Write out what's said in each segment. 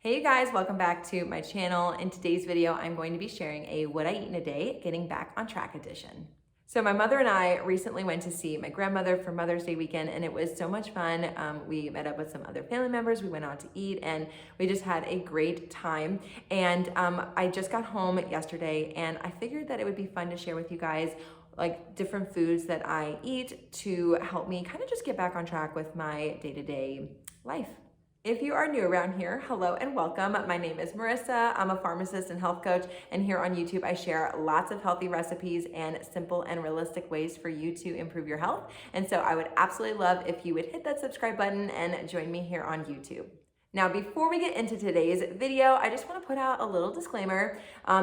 Hey you guys, welcome back to my channel. In today's video, I'm going to be sharing a what I eat in a day, getting back on track edition. So my mother and I recently went to see my grandmother for Mother's Day weekend, and it was so much fun. We met up with some other family members, we went out to eat, and we just had a great time. And I just got home yesterday, and I figured that it would be fun to share with you guys like different foods that I eat to help me kind of just get back on track with my day-to-day life. If you are new around here, hello and welcome. My name is Marissa. I'm a pharmacist and health coach, and here on YouTube, I share lots of healthy recipes and simple and realistic ways for you to improve your health. And so I would absolutely love if you would hit that subscribe button and join me here on YouTube. Now, before we get into today's video, I just want to put out a little disclaimer.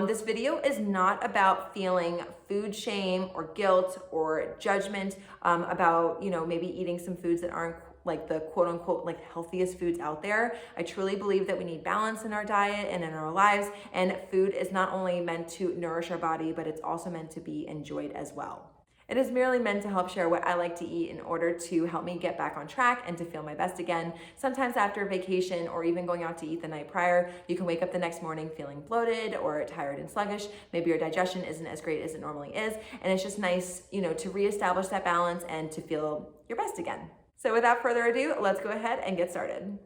This video is not about feeling food shame or guilt or judgment about, maybe eating some foods that aren't like the quote unquote like healthiest foods out there. I truly believe that we need balance in our diet and in our lives, and food is not only meant to nourish our body, but it's also meant to be enjoyed as well. It is merely meant to help share what I like to eat in order to help me get back on track and to feel my best again. Sometimes after a vacation or even going out to eat the night prior, you can wake up the next morning feeling bloated or tired and sluggish. Maybe your digestion isn't as great as it normally is. And it's just nice, to reestablish that balance and to feel your best again. So without further ado, let's go ahead and get started.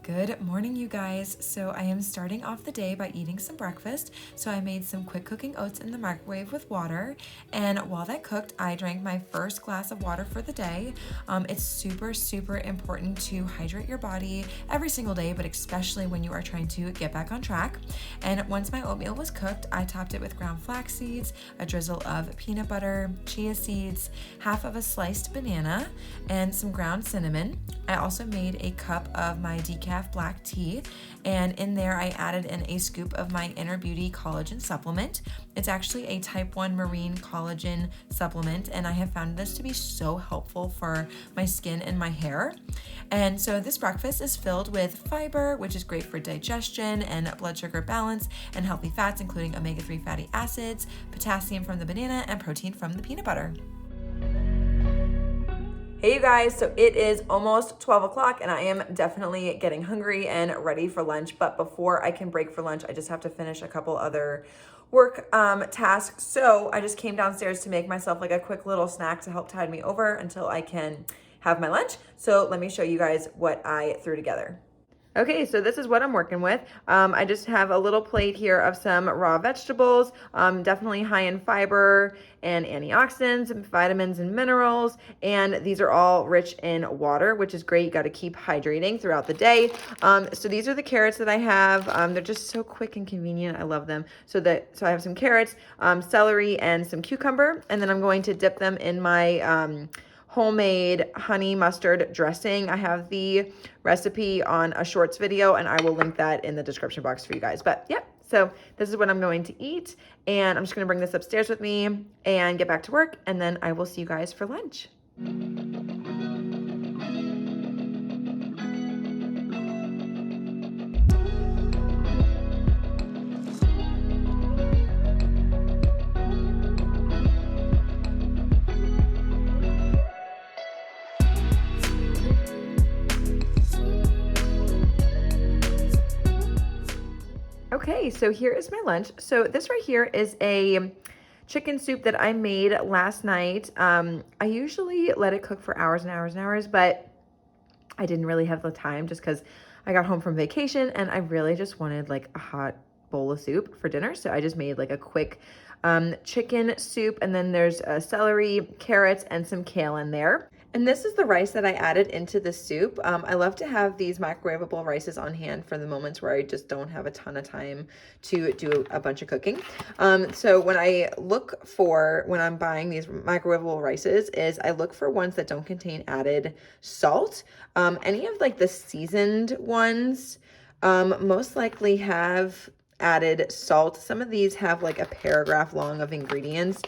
Good morning, you guys. So I am starting off the day by eating some breakfast. So I made some quick cooking oats in the microwave with water. And while that cooked, I drank my first glass of water for the day. It's super, super important to hydrate your body every single day, but especially when you are trying to get back on track. And once my oatmeal was cooked, I topped it with ground flax seeds, a drizzle of peanut butter, chia seeds, half of a sliced banana, and some ground cinnamon. I also made a cup of my decaf black tea, and in there I added in a scoop of my Inner Beauty collagen supplement. It's actually a type 1 marine collagen supplement, and I have found this to be so helpful for my skin and my hair. And so this breakfast is filled with fiber, which is great for digestion and blood sugar balance, and healthy fats including omega-3 fatty acids, potassium from the banana, and protein from the peanut butter. Hey you guys, so it is almost 12 o'clock and I am definitely getting hungry and ready for lunch. But before I can break for lunch, I just have to finish a couple other work tasks. So I just came downstairs to make myself like a quick little snack to help tide me over until I can have my lunch. So let me show you guys what I threw together. Okay, so this is what I'm working with. I just have a little plate here of some raw vegetables, definitely high in fiber and antioxidants, and vitamins and minerals, and these are all rich in water, which is great. You got to keep hydrating throughout the day. So these are the carrots that I have. They're just so quick and convenient. I love them. So I have some carrots, celery, and some cucumber, and then I'm going to dip them in my homemade honey mustard dressing. I have the recipe on a shorts video and I will link that in the description box for you guys. But yeah, so this is what I'm going to eat, and I'm just going to bring this upstairs with me and get back to work, and then I will see you guys for lunch. Okay, so here is my lunch. So this right here is a chicken soup that I made last night. I usually let it cook for hours and hours and hours, but I didn't really have the time just because I got home from vacation and I really just wanted like a hot bowl of soup for dinner. So I just made like a quick chicken soup, and then there's celery, carrots, and some kale in there. And this is the rice that I added into the soup. I love to have these microwavable rices on hand for the moments where I just don't have a ton of time to do a bunch of cooking. So when I'm buying these microwavable rices, is I look for ones that don't contain added salt. Any of like the seasoned ones most likely have added salt. Some of these have like a paragraph long of ingredients,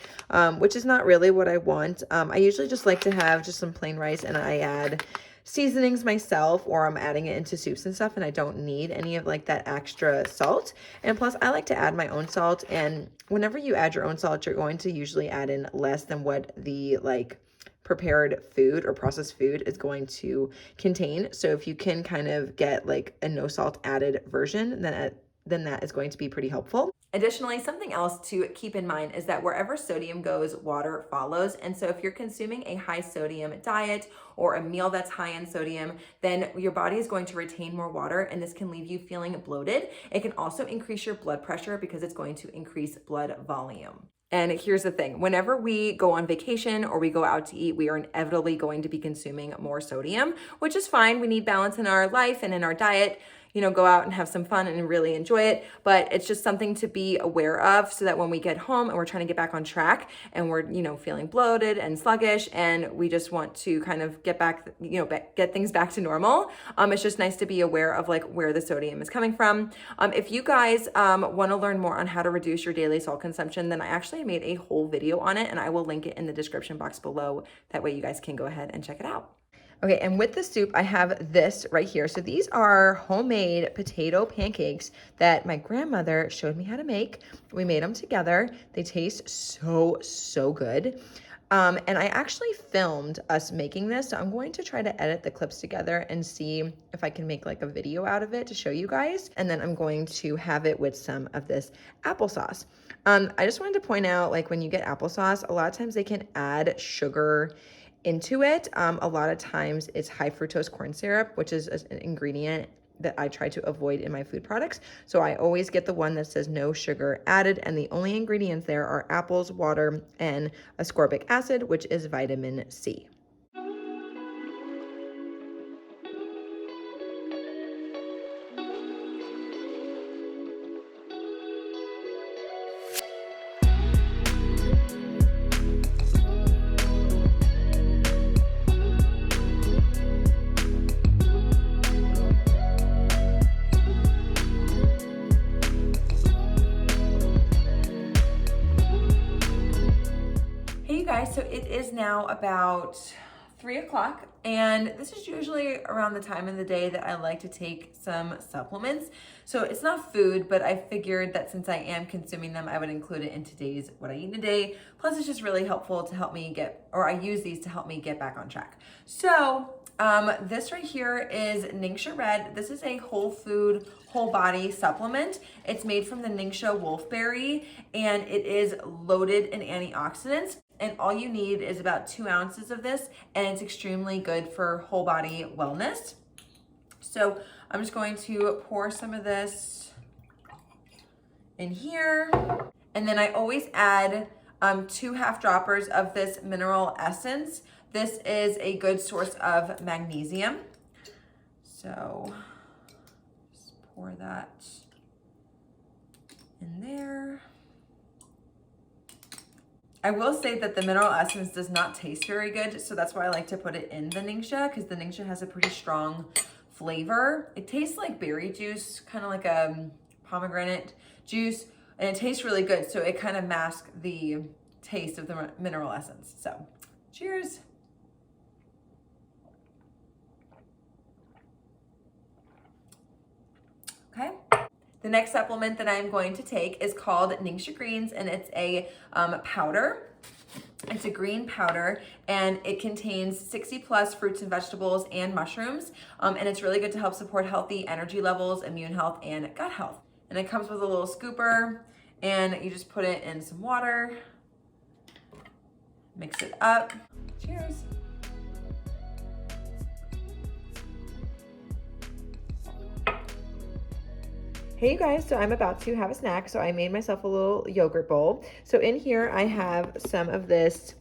which is not really what I want. I usually just like to have just some plain rice and I add seasonings myself, or I'm adding it into soups and stuff, and I don't need any of like that extra salt. And plus I like to add my own salt, and whenever you add your own salt, you're going to usually add in less than what the like prepared food or processed food is going to contain. So if you can kind of get like a no salt added version, then that is going to be pretty helpful. Additionally, something else to keep in mind is that wherever sodium goes, water follows. And so if you're consuming a high sodium diet or a meal that's high in sodium, then your body is going to retain more water, and this can leave you feeling bloated. It can also increase your blood pressure because it's going to increase blood volume. And here's the thing, whenever we go on vacation or we go out to eat, we are inevitably going to be consuming more sodium, which is fine. We need balance in our life and in our diet. Go out and have some fun and really enjoy it. But it's just something to be aware of so that when we get home and we're trying to get back on track and we're, feeling bloated and sluggish and we just want to kind of get back, get things back to normal. It's just nice to be aware of like where the sodium is coming from. If you guys want to learn more on how to reduce your daily salt consumption, then I actually made a whole video on it and I will link it in the description box below. That way you guys can go ahead and check it out. Okay, and with the soup, I have this right here. So these are homemade potato pancakes that my grandmother showed me how to make. We made them together. They taste so good. And I actually filmed us making this. So I'm going to try to edit the clips together and see if I can make like a video out of it to show you guys. And then I'm going to have it with some of this applesauce. I just wanted to point out, like when you get applesauce, a lot of times they can add sugar into it. A lot of times it's high fructose corn syrup, which is an ingredient that I try to avoid in my food products. So I always get the one that says no sugar added, and the only ingredients there are apples, water, and ascorbic acid, which is vitamin C. So it is now about 3 o'clock, and this is usually around the time of the day that I like to take some supplements. So it's not food, but I figured that since I am consuming them, I would include it in today's What I Eat in a Day. Plus it's just really helpful to help me I use these to help me get back on track. So this right here is Ningxia Red. This is a whole food, whole body supplement. It's made from the Ningxia wolfberry, and it is loaded in antioxidants. And all you need is about 2 ounces of this, and it's extremely good for whole body wellness. So I'm just going to pour some of this in here. And then I always add 2 half droppers of this mineral essence. This is a good source of magnesium. So just pour that in there. I will say that the mineral essence does not taste very good, so that's why I like to put it in the Ningxia, because the Ningxia has a pretty strong flavor. It tastes like berry juice, kind of like a pomegranate juice, and it tastes really good, so it kind of masks the taste of the mineral essence. So, cheers. Okay. The next supplement that I'm going to take is called Ningxia Greens, and it's a powder. It's a green powder, and it contains 60 plus fruits and vegetables and mushrooms, and it's really good to help support healthy energy levels, immune health, and gut health. And it comes with a little scooper, and you just put it in some water, mix it up. Cheers. Hey you guys, so I'm about to have a snack, so I made myself a little yogurt bowl. So in here I have some of this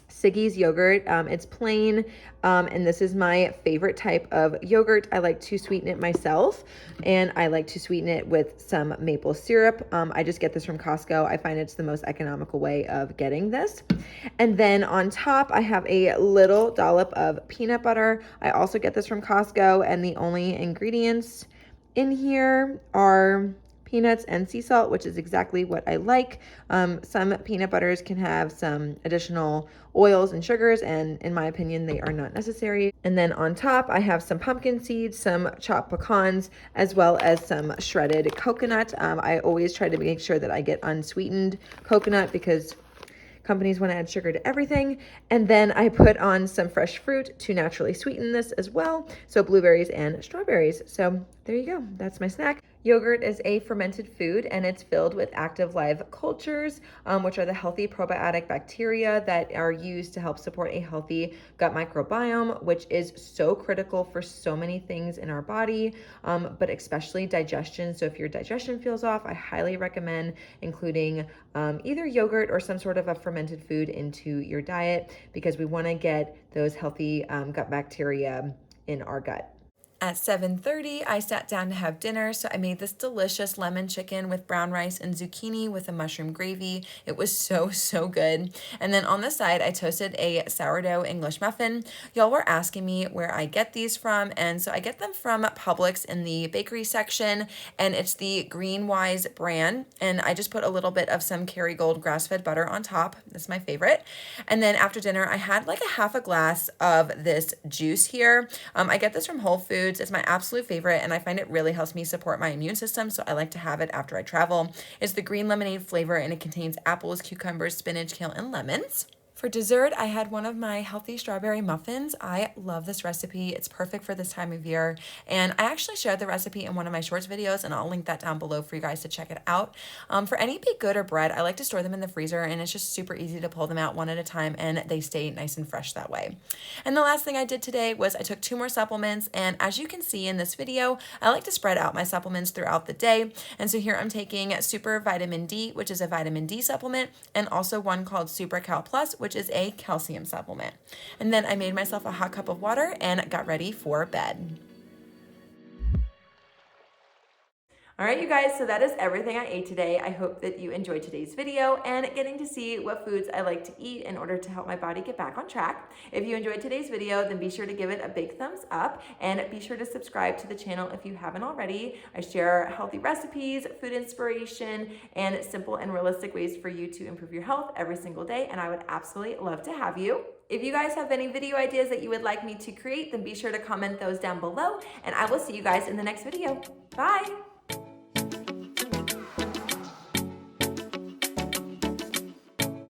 Siggi's yogurt. It's plain, and this is my favorite type of yogurt. I like to sweeten it myself, and I like to sweeten it with some maple syrup. I just get this from Costco. I find it's the most economical way of getting this. And then on top, I have a little dollop of peanut butter. I also get this from Costco, and the only ingredients in here are peanuts and sea salt, which is exactly what I like. Some peanut butters can have some additional oils and sugars, and in my opinion, they are not necessary. And then on top, I have some pumpkin seeds, some chopped pecans, as well as some shredded coconut. I always try to make sure that I get unsweetened coconut because companies want to add sugar to everything. And then I put on some fresh fruit to naturally sweeten this as well. So blueberries and strawberries. So there you go. That's my snack. Yogurt is a fermented food and it's filled with active live cultures, which are the healthy probiotic bacteria that are used to help support a healthy gut microbiome, which is so critical for so many things in our body, but especially digestion. So if your digestion feels off, I highly recommend including either yogurt or some sort of a fermented food into your diet because we want to get those healthy gut bacteria in our gut. At 7:30, I sat down to have dinner, so I made this delicious lemon chicken with brown rice and zucchini with a mushroom gravy. It was so good. And then on the side, I toasted a sourdough English muffin. Y'all were asking me where I get these from, and so I get them from Publix in the bakery section, and it's the Greenwise brand, and I just put a little bit of some Kerrygold grass-fed butter on top. That's my favorite. And then after dinner, I had like a half a glass of this juice here. I get this from Whole Foods. It's my absolute favorite, and I find it really helps me support my immune system, so I like to have it after I travel. It's the green lemonade flavor, and it contains apples, cucumbers, spinach, kale, and lemons. For dessert, I had one of my healthy strawberry muffins. I love this recipe. It's perfect for this time of year. And I actually shared the recipe in one of my shorts videos, and I'll link that down below for you guys to check it out. For any baked good or bread, I like to store them in the freezer, and it's just super easy to pull them out one at a time, and they stay nice and fresh that way. And the last thing I did today was I took 2 more supplements, and as you can see in this video, I like to spread out my supplements throughout the day. And so here I'm taking Super Vitamin D, which is a vitamin D supplement, and also one called Super Cal Plus, which is a calcium supplement. And then I made myself a hot cup of water and got ready for bed. All right, you guys, so that is everything I ate today. I hope that you enjoyed today's video and getting to see what foods I like to eat in order to help my body get back on track. If you enjoyed today's video, then be sure to give it a big thumbs up and be sure to subscribe to the channel if you haven't already. I share healthy recipes, food inspiration, and simple and realistic ways for you to improve your health every single day, and I would absolutely love to have you. If you guys have any video ideas that you would like me to create, then be sure to comment those down below, and I will see you guys in the next video. Bye!